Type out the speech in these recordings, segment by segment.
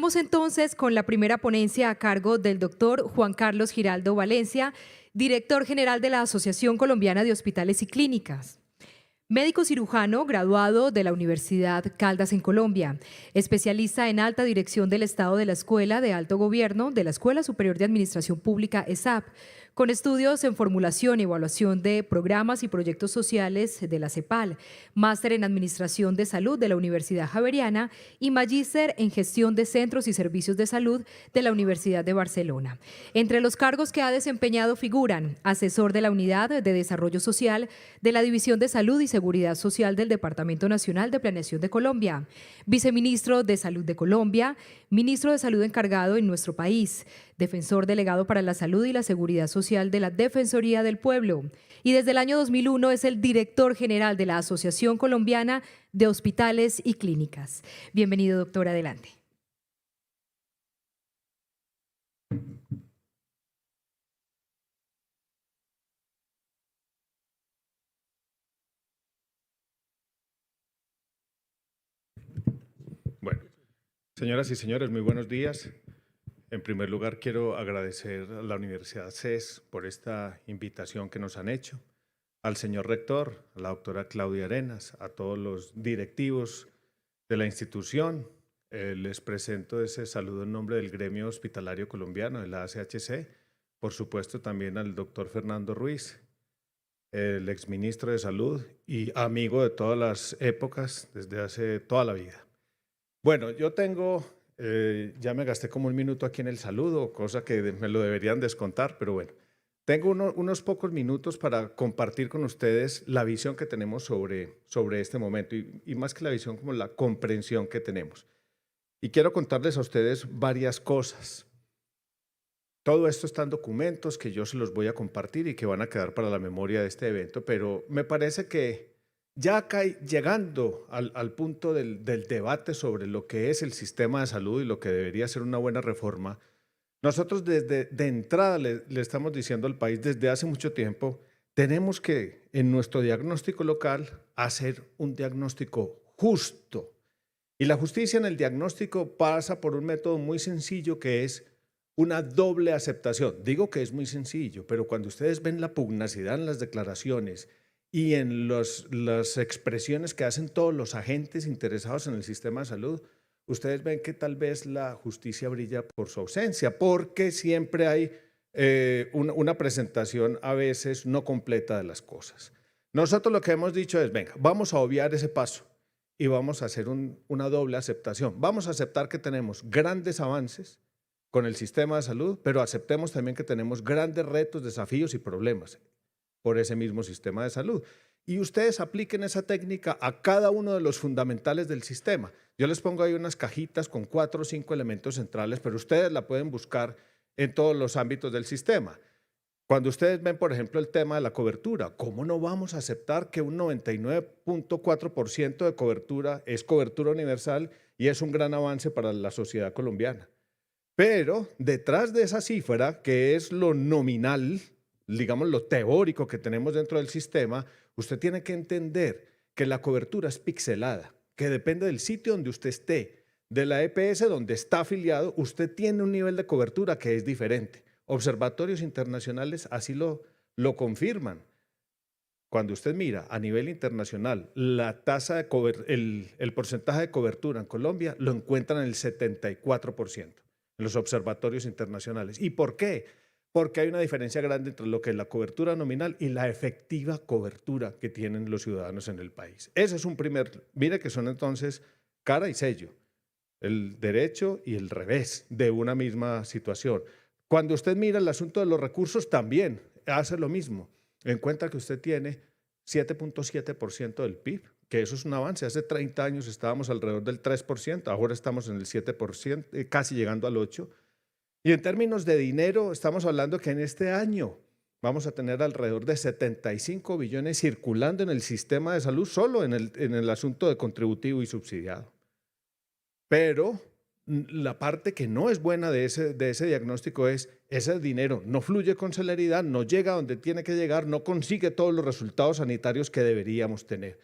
Vamos entonces con la primera ponencia a cargo del doctor Juan Carlos Giraldo Valencia, director general de la Asociación Colombiana de Hospitales y Clínicas. Médico cirujano graduado de la Universidad Caldas en Colombia, especialista en alta dirección del Estado de la Escuela de Alto Gobierno de la Escuela Superior de Administración Pública ESAP, con estudios en formulación y evaluación de programas y proyectos sociales de la CEPAL, máster en Administración de Salud de la Universidad Javeriana y magíster en Gestión de Centros y Servicios de Salud de la Universidad de Barcelona. Entre los cargos que ha desempeñado figuran asesor de la Unidad de Desarrollo Social de la División de Salud y Seguridad Social del Departamento Nacional de Planeación de Colombia, viceministro de Salud de Colombia, ministro de Salud encargado en nuestro país, defensor delegado para la Salud y la Seguridad Social de la Defensoría del Pueblo, y desde el año 2001 es el director general de la Asociación Colombiana de Hospitales y Clínicas. Bienvenido, doctor, adelante. Bueno, señoras y señores, muy buenos días. En primer lugar, quiero agradecer a la Universidad CES por esta invitación que nos han hecho, al señor rector, a la doctora Claudia Arenas, a todos los directivos de la institución. Les presento ese saludo en nombre del Gremio Hospitalario Colombiano, de la ACHC, por supuesto también al doctor Fernando Ruiz, el exministro de Salud y amigo de todas las épocas, desde hace toda la vida. Bueno, yo tengo, ya me gasté como un minuto aquí en el saludo, cosa que me lo deberían descontar, pero bueno, tengo unos pocos minutos para compartir con ustedes la visión que tenemos sobre este momento y más que la visión, como la comprensión que tenemos. Y quiero contarles a ustedes varias cosas. Todo esto está en documentos que yo se los voy a compartir y que van a quedar para la memoria de este evento, pero me parece que ya acá llegando al punto del debate sobre lo que es el sistema de salud y lo que debería ser una buena reforma, nosotros de entrada le estamos diciendo al país desde hace mucho tiempo, tenemos que en nuestro diagnóstico local hacer un diagnóstico justo. Y la justicia en el diagnóstico pasa por un método muy sencillo que es una doble aceptación. Digo que es muy sencillo, pero cuando ustedes ven la pugnacidad en las declaraciones y en las expresiones que hacen todos los agentes interesados en el sistema de salud, ustedes ven que tal vez la justicia brilla por su ausencia, porque siempre hay una presentación a veces no completa de las cosas. Nosotros lo que hemos dicho es, venga, vamos a obviar ese paso y vamos a hacer una doble aceptación. Vamos a aceptar que tenemos grandes avances con el sistema de salud, pero aceptemos también que tenemos grandes retos, desafíos y problemas por ese mismo sistema de salud. Y ustedes apliquen esa técnica a cada uno de los fundamentales del sistema. Yo les pongo ahí unas cajitas con 4 o 5 elementos centrales, pero ustedes la pueden buscar en todos los ámbitos del sistema. Cuando ustedes ven, por ejemplo, el tema de la cobertura, ¿cómo no vamos a aceptar que un 99.4% de cobertura es cobertura universal y es un gran avance para la sociedad colombiana? Pero detrás de esa cifra, que es lo nominal, digamos lo teórico que tenemos dentro del sistema, usted tiene que entender que la cobertura es pixelada, que depende del sitio donde usted esté, de la EPS donde está afiliado, usted tiene un nivel de cobertura que es diferente. Observatorios internacionales así lo confirman. Cuando usted mira a nivel internacional la tasa de el porcentaje de cobertura en Colombia, lo encuentran en el 74% en los observatorios internacionales. ¿Y por qué? Porque hay una diferencia grande entre lo que es la cobertura nominal y la efectiva cobertura que tienen los ciudadanos en el país. Ese es un primer, mire que son entonces cara y sello, el derecho y el revés de una misma situación. Cuando usted mira el asunto de los recursos, también hace lo mismo. Encuentra que usted tiene 7.7% del PIB, que eso es un avance. Hace 30 años estábamos alrededor del 3%, ahora estamos en el 7%, casi llegando al 8%. Y en términos de dinero, estamos hablando que en este año vamos a tener alrededor de 75 billones circulando en el sistema de salud, solo en el asunto de contributivo y subsidiado. Pero la parte que no es buena de ese diagnóstico es ese dinero no fluye con celeridad, no llega a donde tiene que llegar, no consigue todos los resultados sanitarios que deberíamos tener,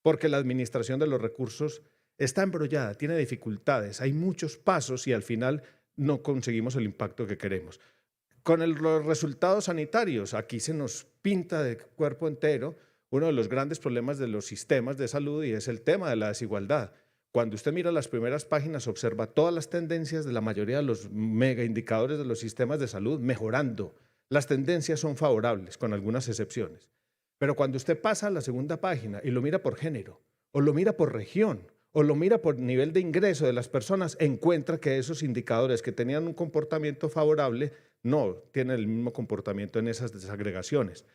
porque la administración de los recursos está embrollada, tiene dificultades, hay muchos pasos y al final no conseguimos el impacto que queremos. Con los resultados sanitarios, aquí se nos pinta de cuerpo entero uno de los grandes problemas de los sistemas de salud y es el tema de la desigualdad. Cuando usted mira las primeras páginas, observa todas las tendencias de la mayoría de los mega indicadores de los sistemas de salud mejorando. Las tendencias son favorables, con algunas excepciones. Pero cuando usted pasa a la segunda página y lo mira por género, o lo mira por región, o lo mira por nivel de ingreso de las personas, encuentra que esos indicadores que tenían un comportamiento favorable no tienen el mismo comportamiento en esas desagregaciones.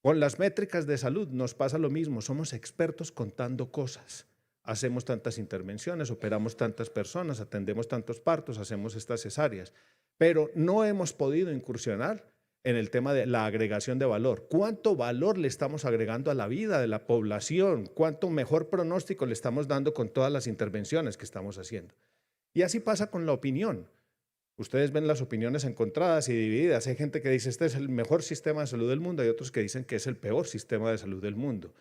Con las métricas de salud nos pasa lo mismo, somos expertos contando cosas. Hacemos tantas intervenciones, operamos tantas personas, atendemos tantos partos, hacemos estas cesáreas, pero no hemos podido incursionar en el tema de la agregación de valor. ¿Cuánto valor le estamos agregando a la vida de la población? ¿Cuánto mejor pronóstico le estamos dando con todas las intervenciones que estamos haciendo? Y así pasa con la opinión. Ustedes ven las opiniones encontradas y divididas. Hay gente que dice este es el mejor sistema de salud del mundo y otros que dicen que es el peor sistema de salud del mundo.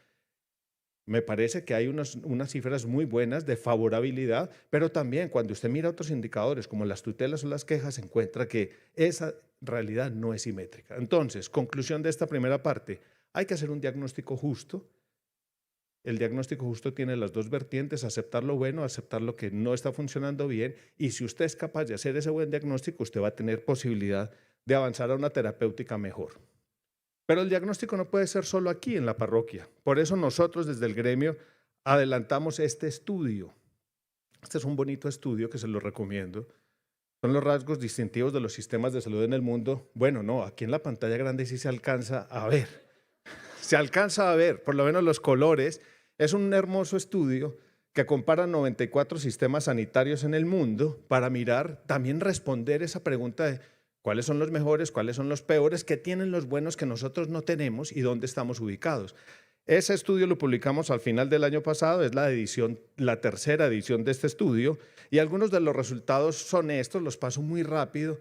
Me parece que hay unas cifras muy buenas de favorabilidad, pero también cuando usted mira otros indicadores como las tutelas o las quejas, encuentra que esa realidad no es simétrica. Entonces, conclusión de esta primera parte, hay que hacer un diagnóstico justo. El diagnóstico justo tiene las dos vertientes, aceptar lo bueno, aceptar lo que no está funcionando bien, y si usted es capaz de hacer ese buen diagnóstico, usted va a tener posibilidad de avanzar a una terapéutica mejor. Pero el diagnóstico no puede ser solo aquí en la parroquia. Por eso nosotros desde el gremio adelantamos este estudio. Este es un bonito estudio que se lo recomiendo. Son los rasgos distintivos de los sistemas de salud en el mundo. Bueno, no, aquí en la pantalla grande sí se alcanza a ver. Se alcanza a ver, por lo menos los colores. Es un hermoso estudio que compara 94 sistemas sanitarios en el mundo para mirar, también responder esa pregunta de ¿cuáles son los mejores? ¿Cuáles son los peores? ¿Qué tienen los buenos que nosotros no tenemos? ¿Y dónde estamos ubicados? Ese estudio lo publicamos al final del año pasado, es la tercera edición de este estudio, y algunos de los resultados son estos, los paso muy rápido.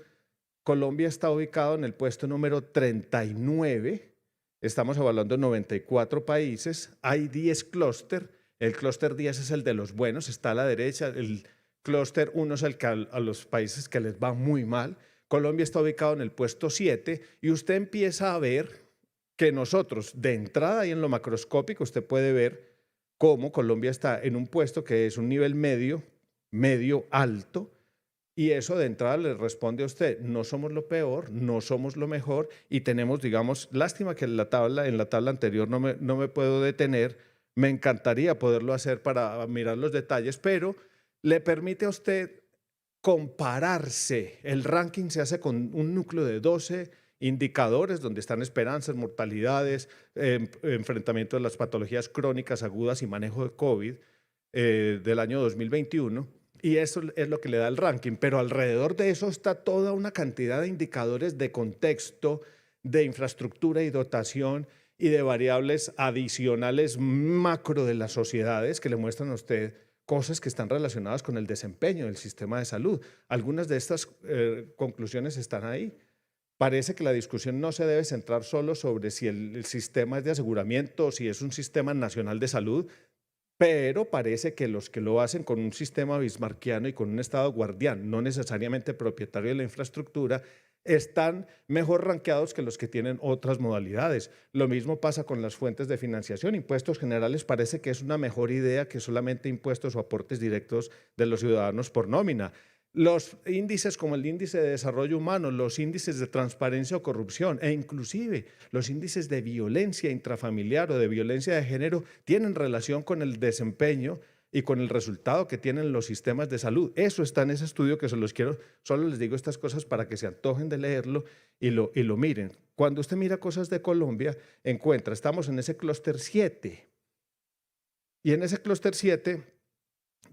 Colombia está ubicado en el puesto número 39, estamos evaluando 94 países, hay 10 clúster, el clúster 10 es el de los buenos, está a la derecha, el clúster 1 es el que a los países que les va muy mal. Colombia está ubicado en el puesto 7 y usted empieza a ver que nosotros, de entrada y en lo macroscópico, usted puede ver cómo Colombia está en un puesto que es un nivel medio, medio alto, y eso de entrada le responde a usted, no somos lo peor, no somos lo mejor, y tenemos, digamos, lástima que en la tabla anterior no me puedo detener, me encantaría poderlo hacer para mirar los detalles, pero le permite a usted compararse. El ranking se hace con un núcleo de 12 indicadores donde están esperanzas, mortalidades, enfrentamiento de las patologías crónicas agudas y manejo de COVID del año 2021. Y eso es lo que le da el ranking. Pero alrededor de eso está toda una cantidad de indicadores de contexto, de infraestructura y dotación y de variables adicionales macro de las sociedades que le muestran a usted cosas que están relacionadas con el desempeño del sistema de salud. Algunas de estas conclusiones están ahí. Parece que la discusión no se debe centrar solo sobre si el sistema es de aseguramiento o si es un sistema nacional de salud, pero parece que los que lo hacen con un sistema bismarckiano y con un Estado guardián, no necesariamente propietario de la infraestructura, están mejor rankeados que los que tienen otras modalidades. Lo mismo pasa con las fuentes de financiación. Impuestos generales parece que es una mejor idea que solamente impuestos o aportes directos de los ciudadanos por nómina. Los índices como el índice de desarrollo humano, los índices de transparencia o corrupción e inclusive los índices de violencia intrafamiliar o de violencia de género tienen relación con el desempeño y con el resultado que tienen los sistemas de salud. Eso está en ese estudio que se los quiero, solo les digo estas cosas para que se antojen de leerlo y lo miren. Cuando usted mira cosas de Colombia, encuentra, estamos en ese clúster 7 y en ese clúster 7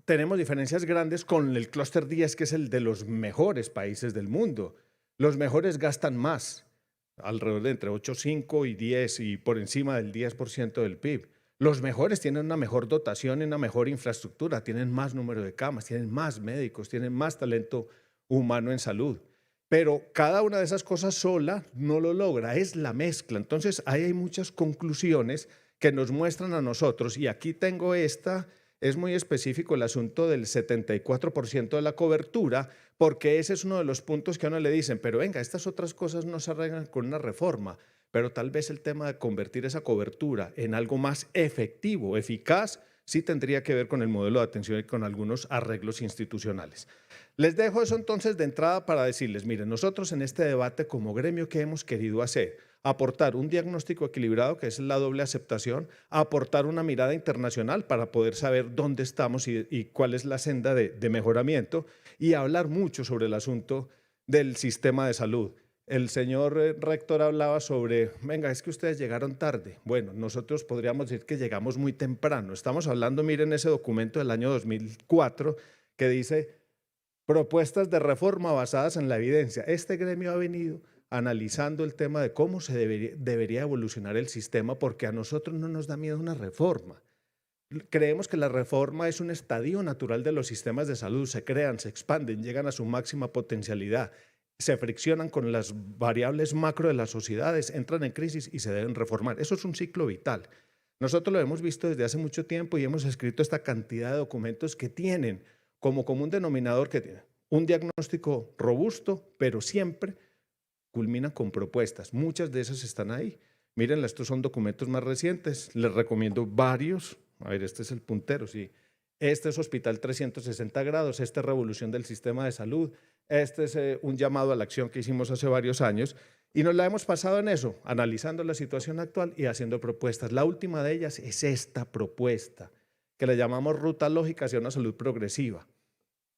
tenemos diferencias grandes con el clúster 10, que es el de los mejores países del mundo. Los mejores gastan más, alrededor de entre 8,5 y 10 y por encima del 10% del PIB. Los mejores tienen una mejor dotación y una mejor infraestructura, tienen más número de camas, tienen más médicos, tienen más talento humano en salud. Pero cada una de esas cosas sola no lo logra, es la mezcla. Entonces ahí hay muchas conclusiones que nos muestran a nosotros, y aquí tengo esta es muy específico el asunto del 74% de la cobertura, porque ese es uno de los puntos que a uno le dicen, pero venga, estas otras cosas no se arreglan con una reforma, pero tal vez el tema de convertir esa cobertura en algo más efectivo, eficaz, sí tendría que ver con el modelo de atención y con algunos arreglos institucionales. Les dejo eso entonces de entrada para decirles, miren, nosotros en este debate como gremio, ¿qué hemos querido hacer? Aportar un diagnóstico equilibrado, que es la doble aceptación, aportar una mirada internacional para poder saber dónde estamos y cuál es la senda de mejoramiento, y hablar mucho sobre el asunto del sistema de salud. El señor rector hablaba sobre, venga, es que ustedes llegaron tarde. Bueno, nosotros podríamos decir que llegamos muy temprano. Estamos hablando, miren ese documento del año 2004 que dice propuestas de reforma basadas en la evidencia. Este gremio ha venido analizando el tema de cómo se debería evolucionar el sistema, porque a nosotros no nos da miedo una reforma. Creemos que la reforma es un estadio natural de los sistemas de salud, se crean, se expanden, llegan a su máxima potencialidad, se friccionan con las variables macro de las sociedades, entran en crisis y se deben reformar. Eso es un ciclo vital. Nosotros lo hemos visto desde hace mucho tiempo y hemos escrito esta cantidad de documentos que tienen como común denominador que tienen un diagnóstico robusto, pero siempre culminan con propuestas. Muchas de esas están ahí. Miren, estos son documentos más recientes. Les recomiendo varios. A ver, este es el puntero, sí. Este es Hospital 360 grados, esta es revolución del sistema de salud, este es un llamado a la acción que hicimos hace varios años y nos la hemos pasado en eso, analizando la situación actual y haciendo propuestas. La última de ellas es esta propuesta, que le llamamos Ruta Lógica hacia una salud progresiva.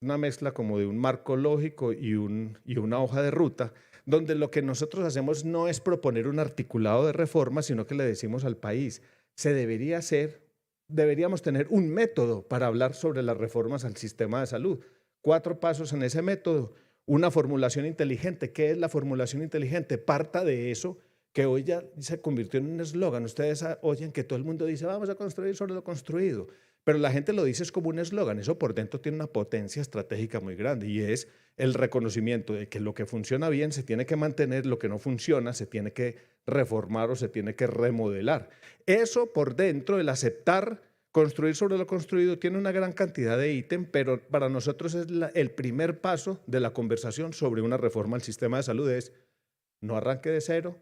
Una mezcla como de un marco lógico y una hoja de ruta, donde lo que nosotros hacemos no es proponer un articulado de reforma, sino que le decimos al país, deberíamos tener un método para hablar sobre las reformas al sistema de salud. 4 pasos en ese método. Una formulación inteligente. ¿Qué es la formulación inteligente? Parta de eso que hoy ya se convirtió en un eslogan. Ustedes oyen que todo el mundo dice, vamos a construir sobre lo construido. Pero la gente lo dice es como un eslogan. Eso por dentro tiene una potencia estratégica muy grande y es el reconocimiento de que lo que funciona bien se tiene que mantener, lo que no funciona se tiene que reformar o se tiene que remodelar. Eso por dentro, el aceptar construir sobre lo construido, tiene una gran cantidad de ítem, pero para nosotros es el primer paso de la conversación sobre una reforma al sistema de salud, es no arranque de cero,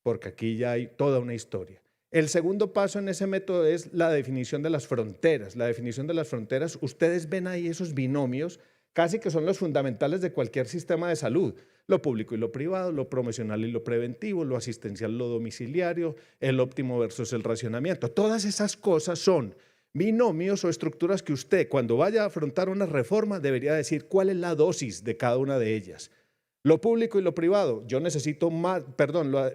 porque aquí ya hay toda una historia. El segundo paso en ese método es la definición de las fronteras. La definición de las fronteras, ustedes ven ahí esos binomios, casi que son los fundamentales de cualquier sistema de salud. Lo público y lo privado, lo promocional y lo preventivo, lo asistencial, lo domiciliario, el óptimo versus el racionamiento. Todas esas cosas son binomios o estructuras que usted, cuando vaya a afrontar una reforma, debería decir cuál es la dosis de cada una de ellas. Lo público y lo privado, yo necesito más,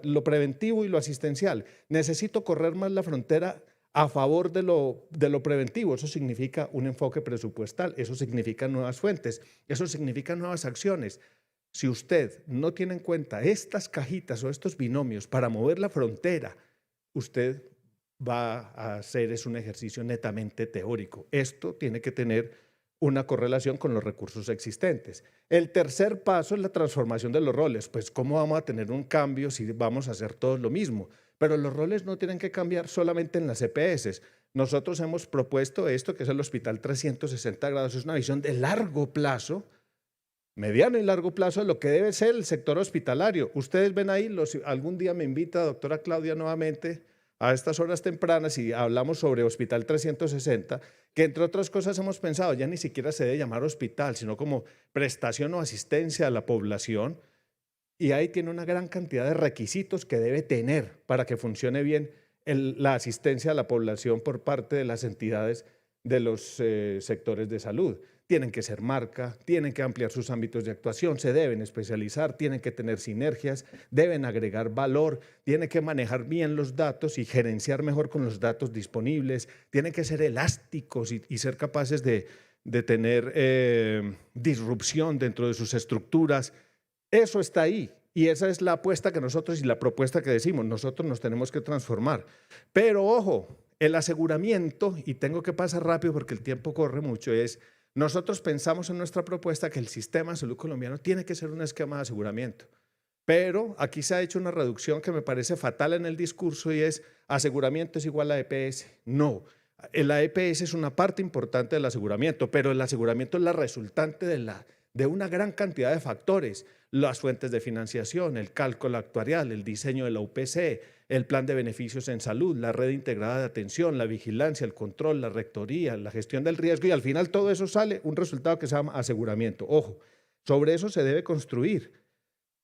lo preventivo y lo asistencial, necesito correr más la frontera a favor de lo preventivo. Eso significa un enfoque presupuestal, eso significa nuevas fuentes, eso significa nuevas acciones. Si usted no tiene en cuenta estas cajitas o estos binomios para mover la frontera, usted va a hacer un ejercicio netamente teórico. Esto tiene que tener una correlación con los recursos existentes. El tercer paso es la transformación de los roles. Pues, ¿cómo vamos a tener un cambio si vamos a hacer todos lo mismo? Pero los roles no tienen que cambiar solamente en las EPS. Nosotros hemos propuesto esto, que es el Hospital 360 grados. Es una visión de largo plazo, mediano y largo plazo, de lo que debe ser el sector hospitalario. Ustedes ven ahí, algún día me invita doctora Claudia nuevamente a estas horas tempranas y hablamos sobre Hospital 360, que entre otras cosas hemos pensado, ya ni siquiera se debe llamar hospital, sino como prestación o asistencia a la población, y ahí tiene una gran cantidad de requisitos que debe tener para que funcione bien la asistencia a la población por parte de las entidades de los sectores de salud. Tienen que ser marca, tienen que ampliar sus ámbitos de actuación, se deben especializar, tienen que tener sinergias, deben agregar valor, tienen que manejar bien los datos y gerenciar mejor con los datos disponibles, tienen que ser elásticos y ser capaces de tener disrupción dentro de sus estructuras. Eso está ahí y esa es la apuesta que nosotros y la propuesta que decimos, nosotros nos tenemos que transformar. Pero ojo, el aseguramiento, y tengo que pasar rápido porque el tiempo corre mucho, es nosotros pensamos en nuestra propuesta que el sistema de salud colombiano tiene que ser un esquema de aseguramiento. Pero aquí se ha hecho una reducción que me parece fatal en el discurso y es aseguramiento es igual a EPS. No, La EPS es una parte importante del aseguramiento, pero el aseguramiento es la resultante de una gran cantidad de factores: las fuentes de financiación, el cálculo actuarial, el diseño de la UPC, el plan de beneficios en salud, la red integrada de atención, la vigilancia, el control, la rectoría, la gestión del riesgo, y al final todo eso sale un resultado que se llama aseguramiento. Ojo, sobre eso se debe construir.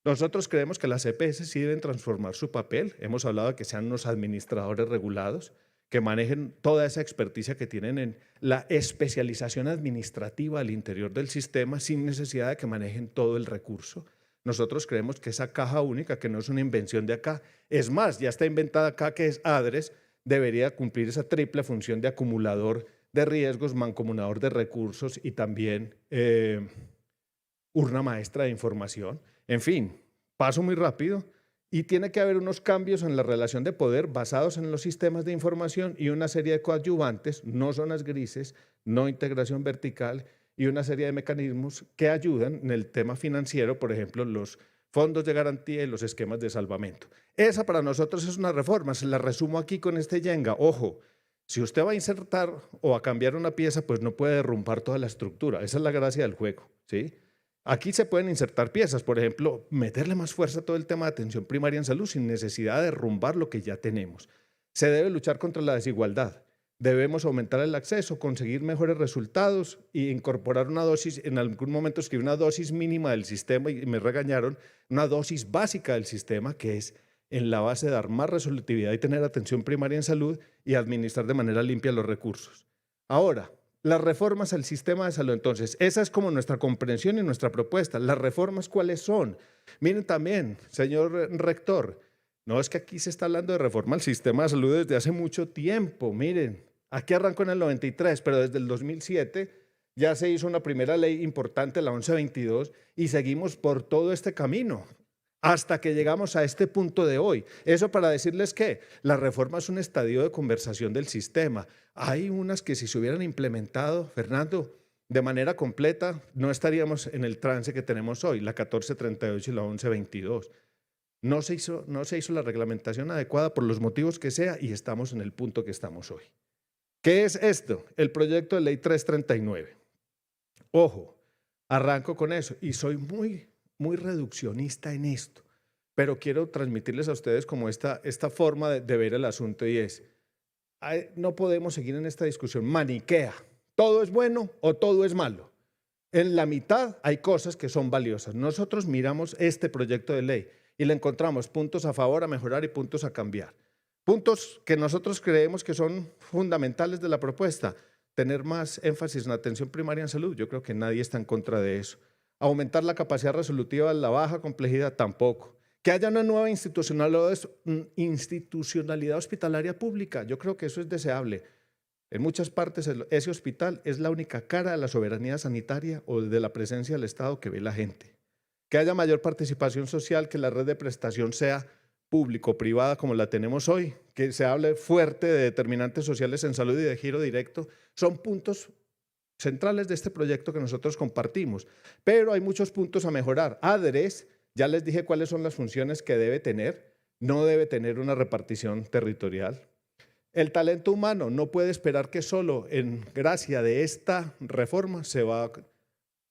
Nosotros creemos que las EPS sí deben transformar su papel. Hemos hablado de que sean unos administradores regulados, que manejen toda esa experticia que tienen en la especialización administrativa al interior del sistema sin necesidad de que manejen todo el recurso. Nosotros creemos que esa caja única, que no es una invención de acá, es más, ya está inventada acá, que es ADRES, debería cumplir esa triple función de acumulador de riesgos, mancomunador de recursos y también urna maestra de información. En fin, paso muy rápido. Y tiene que haber unos cambios en la relación de poder basados en los sistemas de información y una serie de coadyuvantes, no zonas grises, no integración vertical, y una serie de mecanismos que ayudan en el tema financiero, por ejemplo, los fondos de garantía y los esquemas de salvamento. Esa para nosotros es una reforma, se la resumo aquí con este yenga. Ojo, si usted va a insertar o a cambiar una pieza, pues no puede derrumbar toda la estructura. Esa es la gracia del juego, ¿sí? Aquí se pueden insertar piezas, por ejemplo, meterle más fuerza a todo el tema de atención primaria en salud sin necesidad de derrumbar lo que ya tenemos. Se debe luchar contra la desigualdad. Debemos aumentar el acceso, conseguir mejores resultados e incorporar una dosis. En algún momento escribí una dosis mínima del sistema y me regañaron, una dosis básica del sistema, que es en la base de dar más resolutividad y tener atención primaria en salud y administrar de manera limpia los recursos. Ahora, las reformas al sistema de salud. Entonces, esa es como nuestra comprensión y nuestra propuesta. ¿Las reformas cuáles son? Miren también, señor rector, no es que aquí se está hablando de reforma al sistema de salud desde hace mucho tiempo. Miren, aquí arrancó en el 93, pero desde el 2007 ya se hizo una primera ley importante, la 1122, y seguimos por todo este camino hasta que llegamos a este punto de hoy. Eso para decirles que la reforma es un estadio de conversación del sistema. Hay unas que si se hubieran implementado, Fernando, de manera completa, no estaríamos en el trance que tenemos hoy, la 1438 y la 1122. No se hizo la reglamentación adecuada por los motivos que sea y estamos en el punto que estamos hoy. ¿Qué es esto? El proyecto de ley 339. Ojo, arranco con eso y soy muy reduccionista en esto, pero quiero transmitirles a ustedes como esta forma de ver el asunto, y es, no podemos seguir en esta discusión maniquea, todo es bueno o todo es malo. En la mitad hay cosas que son valiosas. Nosotros miramos este proyecto de ley y le encontramos puntos a favor, a mejorar y puntos a cambiar. Puntos que nosotros creemos que son fundamentales de la propuesta: tener más énfasis en atención primaria en salud. Yo creo que nadie está en contra de eso. Aumentar la capacidad resolutiva de la baja complejidad, tampoco. Que haya una nueva institucionalidad hospitalaria pública, yo creo que eso es deseable. En muchas partes ese hospital es la única cara de la soberanía sanitaria o de la presencia del Estado que ve la gente. Que haya mayor participación social, que la red de prestación sea público-privada como la tenemos hoy, que se hable fuerte de determinantes sociales en salud y de giro directo, son puntos centrales de este proyecto que nosotros compartimos, pero hay muchos puntos a mejorar. ADRES, ya les dije cuáles son las funciones que debe tener, no debe tener una repartición territorial. El talento humano no puede esperar que solo en gracia de esta reforma se va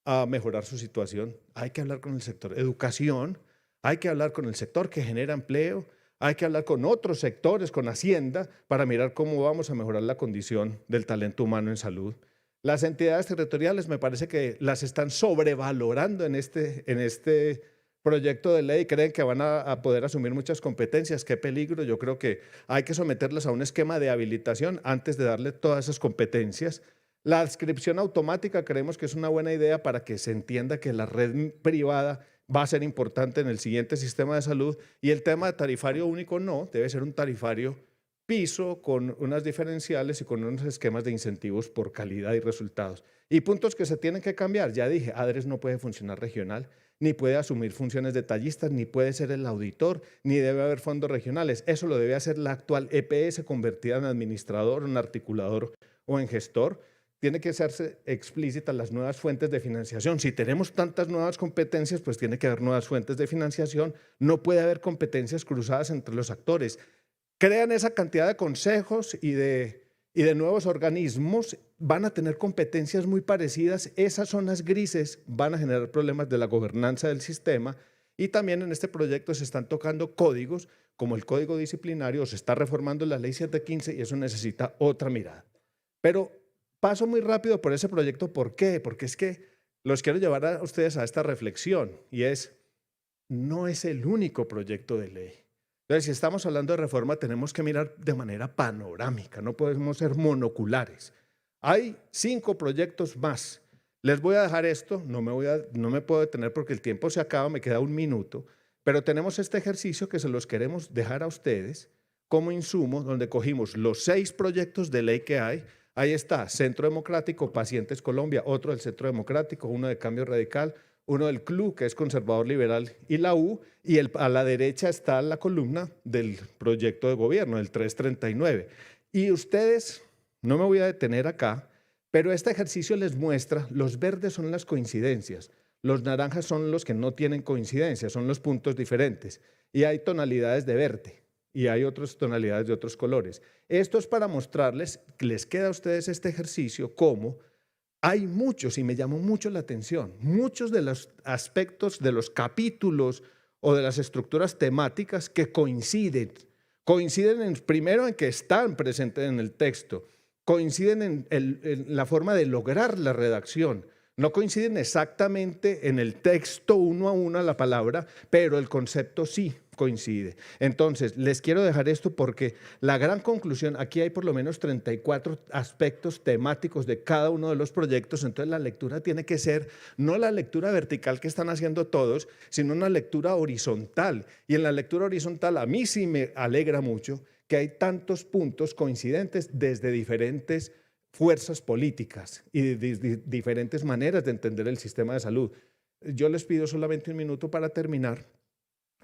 a mejorar su situación. Hay que hablar con el sector educación, hay que hablar con el sector que genera empleo, hay que hablar con otros sectores, con Hacienda, para mirar cómo vamos a mejorar la condición del talento humano en salud. Las entidades territoriales me parece que las están sobrevalorando en este proyecto de ley. Creen que van a poder asumir muchas competencias. ¡Qué peligro! Yo creo que hay que someterlas a un esquema de habilitación antes de darle todas esas competencias. La adscripción automática creemos que es una buena idea para que se entienda que la red privada va a ser importante en el siguiente sistema de salud, y el tema de tarifario único no, debe ser un tarifario piso con unas diferenciales y con unos esquemas de incentivos por calidad y resultados. Y puntos que se tienen que cambiar, ya dije, ADRES no puede funcionar regional, ni puede asumir funciones detallistas, ni puede ser el auditor, ni debe haber fondos regionales. Eso lo debe hacer la actual EPS convertida en administrador, en articulador o en gestor. Tiene que hacerse explícitas las nuevas fuentes de financiación. Si tenemos tantas nuevas competencias, pues tiene que haber nuevas fuentes de financiación. No puede haber competencias cruzadas entre los actores. Crean esa cantidad de consejos y de y de nuevos organismos van a tener competencias muy parecidas. Esas zonas grises van a generar problemas de la gobernanza del sistema y también en este proyecto se están tocando códigos como el código disciplinario, se está reformando la ley 715 y eso necesita otra mirada. Pero paso muy rápido por ese proyecto. ¿Por qué? Porque es que los quiero llevar a ustedes a esta reflexión y no es el único proyecto de ley. Entonces, si estamos hablando de reforma, tenemos que mirar de manera panorámica, no podemos ser monoculares. Hay 5 proyectos más. Les voy a dejar esto, no me puedo detener porque el tiempo se acaba, me queda 1 minuto, pero tenemos este ejercicio que se los queremos dejar a ustedes como insumo, donde cogimos los 6 proyectos de ley que hay. Ahí está, Centro Democrático, Pacientes Colombia, otro del Centro Democrático, uno de Cambio Radical, uno del CLU, que es Conservador Liberal, y la U, y a la derecha está la columna del proyecto de gobierno, el 339. Y ustedes, no me voy a detener acá, pero este ejercicio les muestra, los verdes son las coincidencias, los naranjas son los que no tienen coincidencias, son los puntos diferentes, y hay tonalidades de verde, y hay otras tonalidades de otros colores. Esto es para mostrarles, que les queda a ustedes este ejercicio, cómo hay muchos, y me llamó mucho la atención, muchos de los aspectos de los capítulos o de las estructuras temáticas que coinciden primero en que están presentes en el texto, coinciden en la forma de lograr la redacción, no coinciden exactamente en el texto uno a uno la palabra, pero el concepto sí coincide. Entonces, les quiero dejar esto porque la gran conclusión, aquí hay por lo menos 34 aspectos temáticos de cada uno de los proyectos, entonces la lectura tiene que ser no la lectura vertical que están haciendo todos, sino una lectura horizontal. Y en la lectura horizontal a mí sí me alegra mucho que hay tantos puntos coincidentes desde diferentes fuerzas políticas y de diferentes maneras de entender el sistema de salud. Yo les pido solamente 1 minuto para terminar.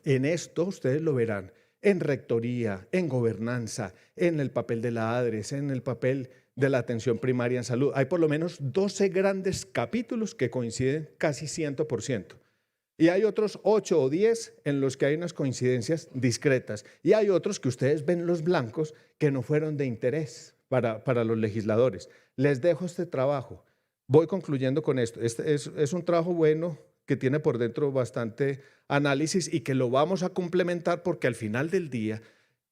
En esto ustedes lo verán, en rectoría, en gobernanza, en el papel de la ADRES, en el papel de la atención primaria en salud. Hay por lo menos 12 grandes capítulos que coinciden casi 100%. Y hay otros 8 o 10 en los que hay unas coincidencias discretas. Y hay otros que ustedes ven los blancos que no fueron de interés para los legisladores. Les dejo este trabajo. Voy concluyendo con esto. Este es un trabajo bueno que tiene por dentro bastante análisis y que lo vamos a complementar porque al final del día,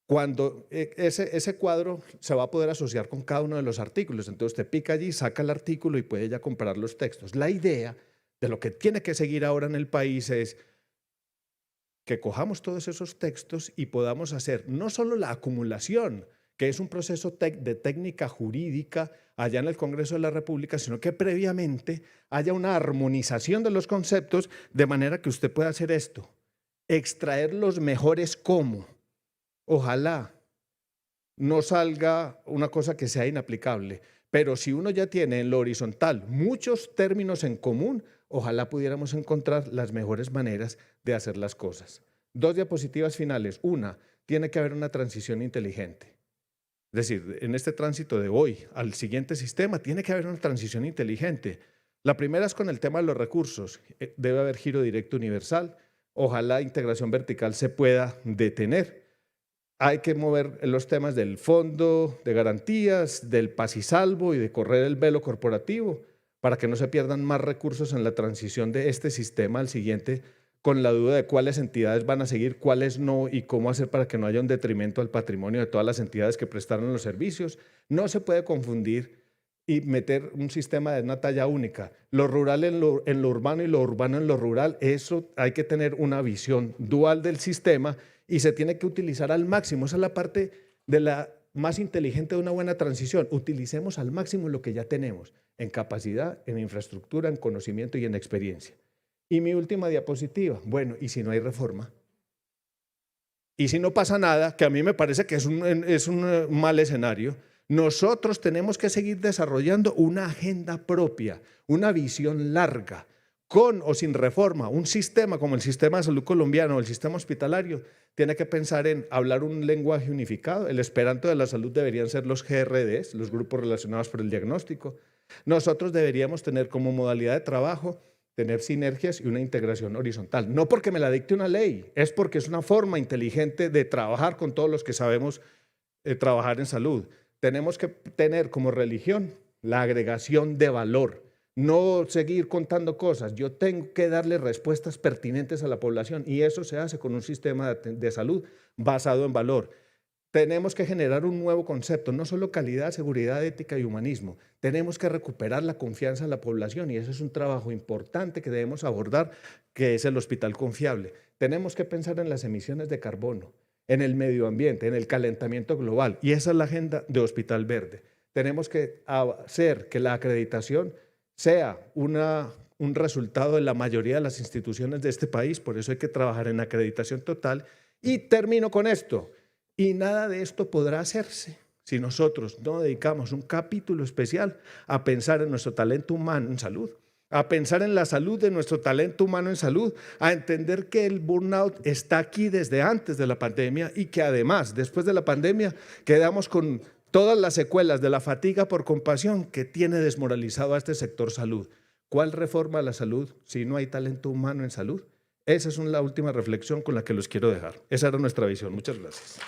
cuando ese cuadro se va a poder asociar con cada uno de los artículos, entonces usted pica allí, saca el artículo y puede ya comparar los textos. La idea de lo que tiene que seguir ahora en el país es que cojamos todos esos textos y podamos hacer no solo la acumulación, que es un proceso de técnica jurídica allá en el Congreso de la República, sino que previamente haya una armonización de los conceptos de manera que usted pueda hacer esto, extraer los mejores cómo. Ojalá no salga una cosa que sea inaplicable, pero si uno ya tiene en lo horizontal muchos términos en común, ojalá pudiéramos encontrar las mejores maneras de hacer las cosas. 2 diapositivas finales. Una, tiene que haber una transición inteligente. Es decir, en este tránsito de hoy al siguiente sistema tiene que haber una transición inteligente. La primera es con el tema de los recursos. Debe haber giro directo universal. Ojalá integración vertical se pueda detener. Hay que mover los temas del fondo de garantías, del paz y salvo y de correr el velo corporativo para que no se pierdan más recursos en la transición de este sistema al siguiente, con la duda de cuáles entidades van a seguir, cuáles no y cómo hacer para que no haya un detrimento al patrimonio de todas las entidades que prestaron los servicios. No se puede confundir y meter un sistema de una talla única. Lo rural en lo urbano y lo urbano en lo rural, eso hay que tener una visión dual del sistema y se tiene que utilizar al máximo. Esa es la parte de la más inteligente de una buena transición. Utilicemos al máximo lo que ya tenemos en capacidad, en infraestructura, en conocimiento y en experiencia. Y mi última diapositiva, bueno, ¿y si no hay reforma? ¿Y si no pasa nada? Que a mí me parece que es un mal escenario. Nosotros tenemos que seguir desarrollando una agenda propia, una visión larga, con o sin reforma. Un sistema como el sistema de salud colombiano o el sistema hospitalario tiene que pensar en hablar un lenguaje unificado. El esperanto de la salud deberían ser los GRDs, los grupos relacionados por el diagnóstico. Nosotros deberíamos tener como modalidad de trabajo tener sinergias y una integración horizontal. No porque me la dicte una ley, es porque es una forma inteligente de trabajar con todos los que sabemos trabajar en salud. tenemos que tener como religión la agregación de valor, no seguir contando cosas. Yo tengo que darle respuestas pertinentes a la población y eso se hace con un sistema de salud basado en valor. Tenemos que generar un nuevo concepto, no solo calidad, seguridad, ética y humanismo. Tenemos que recuperar la confianza en la población y ese es un trabajo importante que debemos abordar, que es el hospital confiable. Tenemos que pensar en las emisiones de carbono, en el medio ambiente, en el calentamiento global y esa es la agenda de Hospital Verde. Tenemos que hacer que la acreditación sea un resultado de la mayoría de las instituciones de este país, por eso hay que trabajar en acreditación total. Y termino con esto. Y nada de esto podrá hacerse si nosotros no dedicamos un capítulo especial a pensar en nuestro talento humano en salud, a pensar en la salud de nuestro talento humano en salud, a entender que el burnout está aquí desde antes de la pandemia y que además, después de la pandemia, quedamos con todas las secuelas de la fatiga por compasión que tiene desmoralizado a este sector salud. ¿Cuál reforma a la salud si no hay talento humano en salud? Esa es la última reflexión con la que los quiero dejar. Esa era nuestra visión. Muchas gracias.